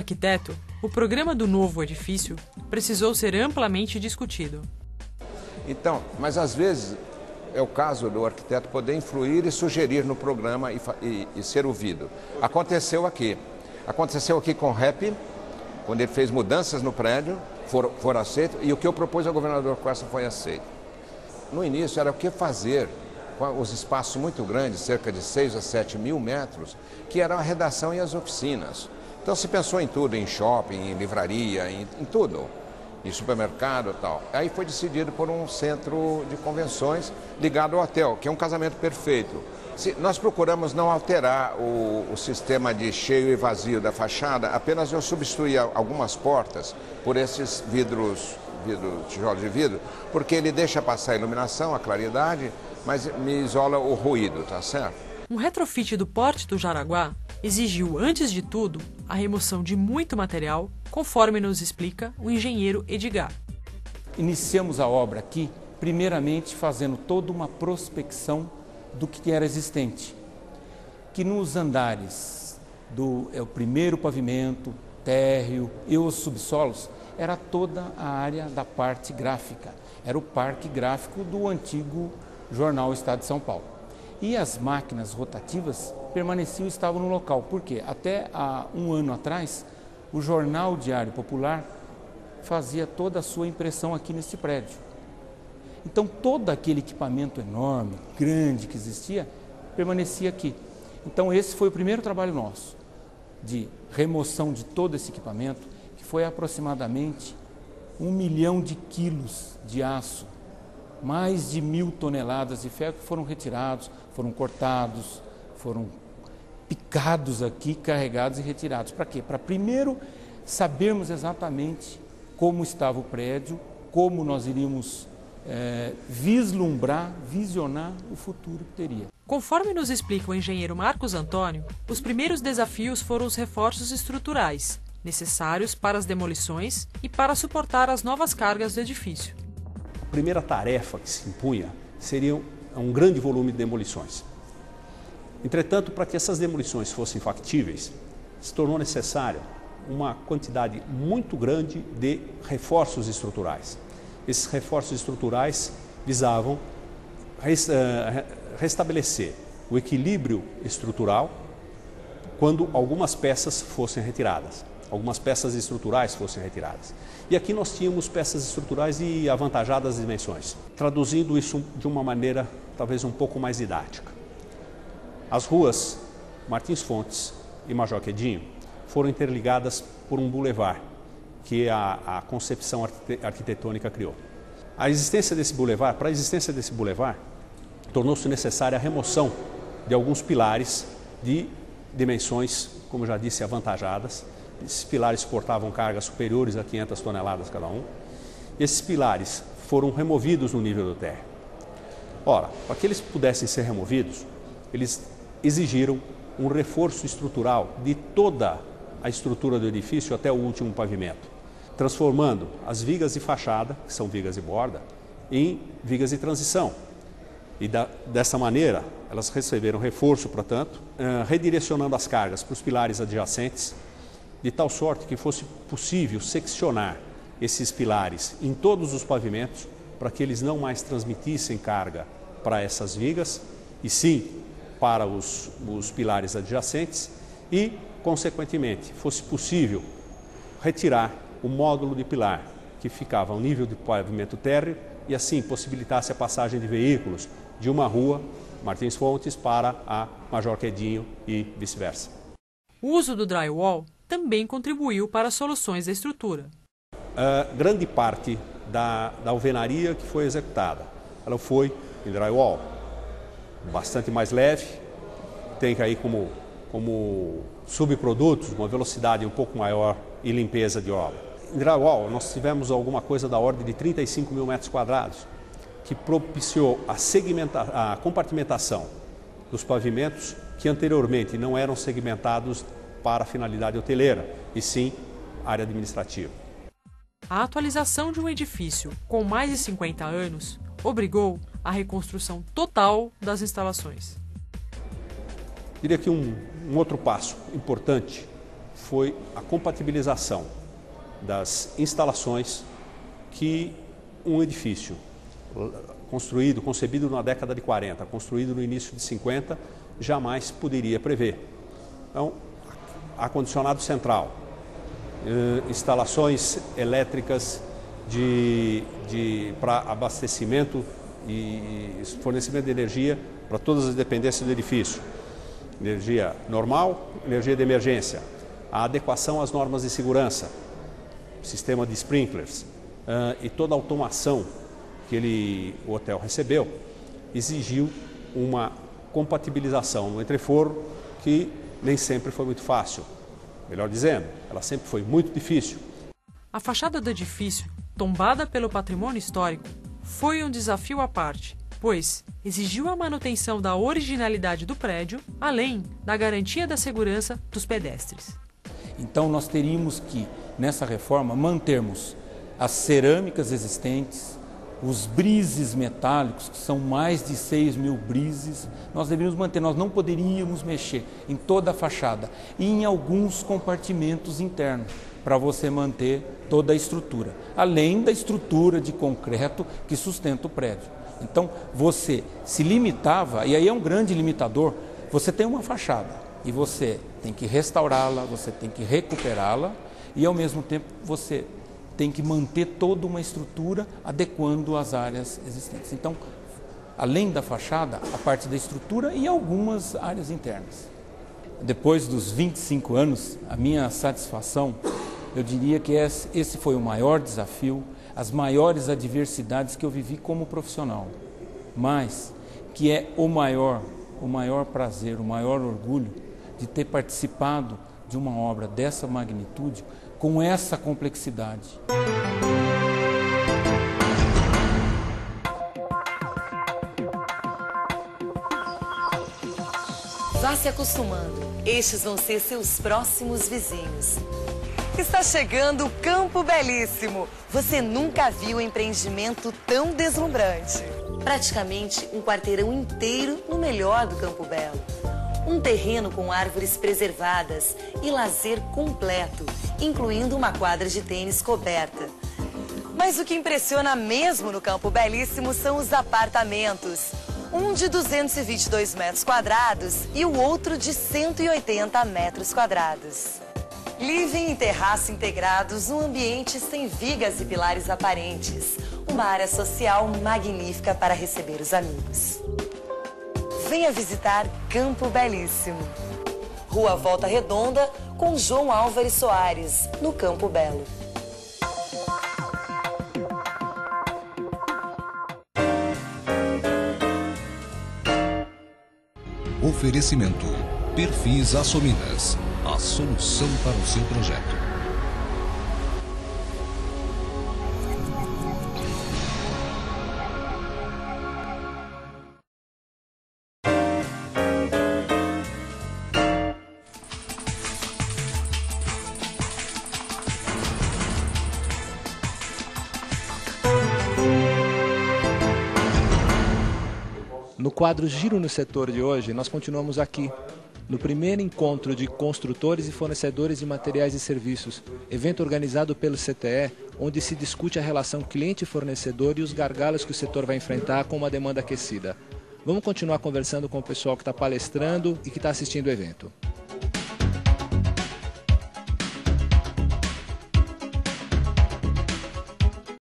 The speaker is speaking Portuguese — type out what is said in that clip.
arquiteto, o programa do novo edifício precisou ser amplamente discutido. Então, mas às vezes é o caso do arquiteto poder influir e sugerir no programa e ser ouvido. Aconteceu aqui com o REP, quando ele fez mudanças no prédio, foram aceitos, e o que eu propus ao governador Costa foi aceito. No início era o que fazer com os espaços muito grandes, cerca de 6 a 7 mil metros, que eram a redação e as oficinas. Então se pensou em tudo, em shopping, em livraria, em tudo, em supermercado e tal. Aí foi decidido por um centro de convenções ligado ao hotel, que é um casamento perfeito. Nós procuramos não alterar o sistema de cheio e vazio da fachada, apenas eu substituir algumas portas por esses tijolos de vidro, porque ele deixa passar a iluminação, a claridade, mas me isola o ruído, tá certo? Um retrofit do Porte do Jaraguá exigiu, antes de tudo, a remoção de muito material, conforme nos explica o engenheiro Edgar. Iniciamos a obra aqui, primeiramente fazendo toda uma prospecção do que era existente, que nos andares o primeiro pavimento, térreo e os subsolos, era toda a área da parte gráfica, era o parque gráfico do antigo jornal Estado de São Paulo. E as máquinas rotativas estavam no local, porque até há um ano atrás, o Jornal Diário Popular fazia toda a sua impressão aqui nesse prédio. Então todo aquele equipamento enorme, grande que existia, permanecia aqui. Então esse foi o primeiro trabalho nosso, de remoção de todo esse equipamento, que foi aproximadamente 1 milhão de quilos de aço, mais de 1.000 toneladas de ferro que foram retirados, foram cortados, foram picados aqui, carregados e retirados. Para quê? Para primeiro sabermos exatamente como estava o prédio, como nós iríamos visionar o futuro que teria. Conforme nos explica o engenheiro Marcos Antônio, os primeiros desafios foram os reforços estruturais, necessários para as demolições e para suportar as novas cargas do edifício. A primeira tarefa que se impunha seria um grande volume de demolições. Entretanto, para que essas demolições fossem factíveis, se tornou necessária uma quantidade muito grande de reforços estruturais. Esses reforços estruturais visavam restabelecer o equilíbrio estrutural quando algumas peças fossem retiradas, algumas peças estruturais fossem retiradas. E aqui nós tínhamos peças estruturais de avantajadas dimensões, traduzindo isso de uma maneira talvez um pouco mais didática. As ruas Martins Fontes e Major Quedinho foram interligadas por um bulevar que a concepção arquitetônica criou. Para a existência desse bulevar, tornou-se necessária a remoção de alguns pilares de dimensões, como já disse, avantajadas. Esses pilares suportavam cargas superiores a 500 toneladas cada um. Esses pilares foram removidos no nível do térreo. Ora, para que eles pudessem ser removidos, eles exigiram um reforço estrutural de toda a estrutura do edifício até o último pavimento, transformando as vigas de fachada, que são vigas de borda, em vigas de transição. E dessa maneira, elas receberam reforço, portanto, redirecionando as cargas para os pilares adjacentes, de tal sorte que fosse possível seccionar esses pilares em todos os pavimentos, para que eles não mais transmitissem carga para essas vigas, e sim para os pilares adjacentes, e, consequentemente, fosse possível retirar o módulo de pilar que ficava ao nível de pavimento térreo e assim possibilitasse a passagem de veículos de uma rua, Martins Fontes, para a Major Quedinho e vice-versa. O uso do drywall também contribuiu para as soluções da estrutura. Grande parte da alvenaria que foi executada, ela foi em drywall, bastante mais leve, tem aí como subprodutos uma velocidade um pouco maior e limpeza de obra. Em drywall nós tivemos alguma coisa da ordem de 35 mil metros quadrados, que propiciou a compartimentação dos pavimentos que anteriormente não eram segmentados para a finalidade hoteleira, e sim área administrativa. A atualização de um edifício com mais de 50 anos obrigou a reconstrução total das instalações. Diria que um outro passo importante foi a compatibilização das instalações que um edifício concebido na década de 40, construído no início de 50, jamais poderia prever. Então, ar-condicionado central, instalações elétricas para abastecimento e fornecimento de energia para todas as dependências do edifício. Energia normal, energia de emergência, a adequação às normas de segurança, sistema de sprinklers e toda a automação que o hotel recebeu, exigiu uma compatibilização no entreforno que nem sempre foi muito fácil. Melhor dizendo, ela sempre foi muito difícil. A fachada do edifício, tombada pelo patrimônio histórico, foi um desafio à parte, pois exigiu a manutenção da originalidade do prédio, além da garantia da segurança dos pedestres. Então nós teríamos que, nessa reforma, mantermos as cerâmicas existentes, os brises metálicos, que são mais de 6.000 brises, nós deveríamos manter, nós não poderíamos mexer em toda a fachada e em alguns compartimentos internos, para você manter toda a estrutura, além da estrutura de concreto que sustenta o prédio. Então você se limitava, e aí é um grande limitador, você tem uma fachada e você tem que restaurá-la, você tem que recuperá-la e ao mesmo tempo você tem que manter toda uma estrutura adequando às áreas existentes. Então, além da fachada, a parte da estrutura e algumas áreas internas. Depois dos 25 anos, a minha satisfação, eu diria que esse foi o maior desafio, as maiores adversidades que eu vivi como profissional, mas que é o maior prazer, o maior orgulho de ter participado de uma obra dessa magnitude, com essa complexidade. Vá se acostumando, estes vão ser seus próximos vizinhos. Está chegando o Campo Belíssimo. Você nunca viu um empreendimento tão deslumbrante. Praticamente um quarteirão inteiro no melhor do Campo Belo. Um terreno com árvores preservadas e lazer completo, incluindo uma quadra de tênis coberta. Mas o que impressiona mesmo no Campo Belíssimo são os apartamentos. Um de 222 metros quadrados e o outro de 180 metros quadrados. Living e terraço integrados num ambiente sem vigas e pilares aparentes. Uma área social magnífica para receber os amigos. Venha visitar Campo Belíssimo. Rua Volta Redonda, com João Álvares Soares, no Campo Belo. Oferecimento: Perfis Açominas, a solução para o seu projeto. No quadro Giro no Setor de hoje, nós continuamos aqui, no primeiro encontro de construtores e fornecedores de materiais e serviços, evento organizado pelo CTE, onde se discute a relação cliente-fornecedor e os gargalos que o setor vai enfrentar com uma demanda aquecida. Vamos continuar conversando com o pessoal que está palestrando e que está assistindo o evento.